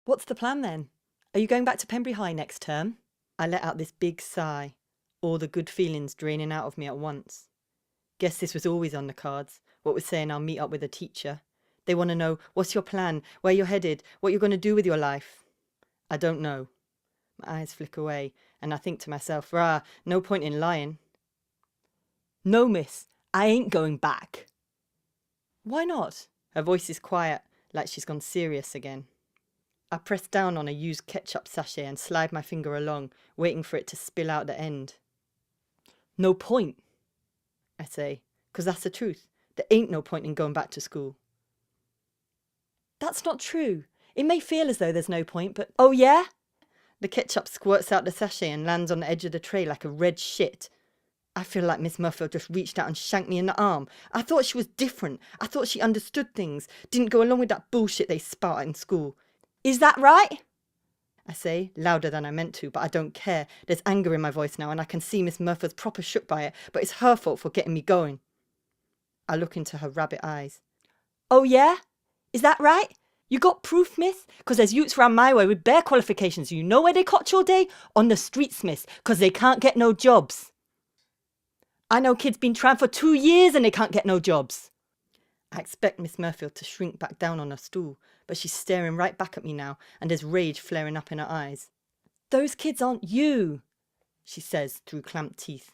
What's the plan then? Are you going back to Pembury High next term? I let out this big sigh, all the good feelings draining out of me at once. Guess this was always on the cards, what was saying I'll meet up with a teacher. They want to know, what's your plan, where you're headed, what you're going to do with your life. I don't know. My eyes flick away, and I think to myself, rah, no point in lying. No, miss, I ain't going back. Why not? Her voice is quiet, like she's gone serious again. I press down on a used ketchup sachet and slide my finger along, waiting for it to spill out the end. No point, I say, 'cause that's the truth. There ain't no point in going back to school. That's not true. It may feel as though there's no point, but oh yeah? The ketchup squirts out the sachet and lands on the edge of the tray like a red shit. I feel like Miss Murphy just reached out and shanked me in the arm. I thought she was different. I thought she understood things, didn't go along with that bullshit they spout in school. Is that right? I say, louder than I meant to, but I don't care. There's anger in my voice now, and I can see Miss Murphy's proper shook by it, but it's her fault for getting me going. I look into her rabbit eyes. Oh yeah? Is that right? You got proof, miss? 'Cause there's youths round my way with bare qualifications. You know where they cotch all day? On the streets, miss, 'cause they can't get no jobs. I know kids been trying for 2 years and they can't get no jobs. I expect Miss Murphy to shrink back down on her stool, but she's staring right back at me now, and there's rage flaring up in her eyes. Those kids aren't you, she says through clamped teeth.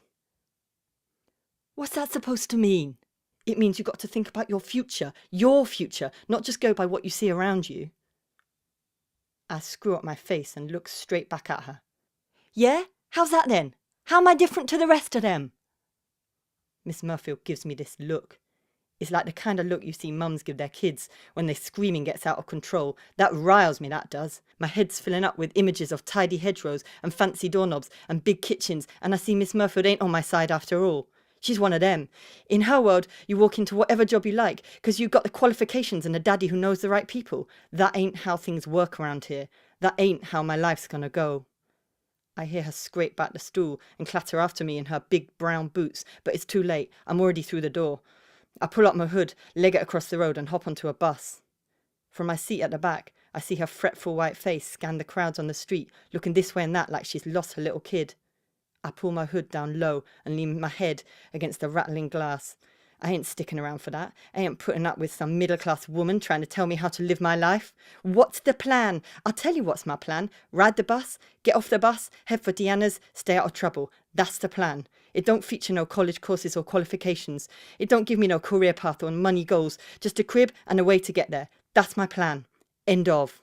What's that supposed to mean? It means you've got to think about your future, not just go by what you see around you. I screw up my face and look straight back at her. Yeah? How's that then? How am I different to the rest of them? Miss Murphy gives me this look. It's like the kind of look you see mums give their kids when their screaming gets out of control. That riles me, that does. My head's filling up with images of tidy hedgerows and fancy doorknobs and big kitchens, and I see Miss Murphy ain't on my side after all. She's one of them. In her world, you walk into whatever job you like because you've got the qualifications and a daddy who knows the right people. That ain't how things work around here. That ain't how my life's gonna go. I hear her scrape back the stool and clatter after me in her big brown boots, but it's too late. I'm already through the door. I pull up my hood, leg it across the road and hop onto a bus. From my seat at the back, I see her fretful white face scan the crowds on the street, looking this way and that like she's lost her little kid. I pull my hood down low and lean my head against the rattling glass. I ain't sticking around for that. I ain't putting up with some middle-class woman trying to tell me how to live my life. What's the plan? I'll tell you what's my plan. Ride the bus, get off the bus, head for Deanna's, stay out of trouble. That's the plan. It don't feature no college courses or qualifications. It don't give me no career path or money goals. Just a crib and a way to get there. That's my plan. End of.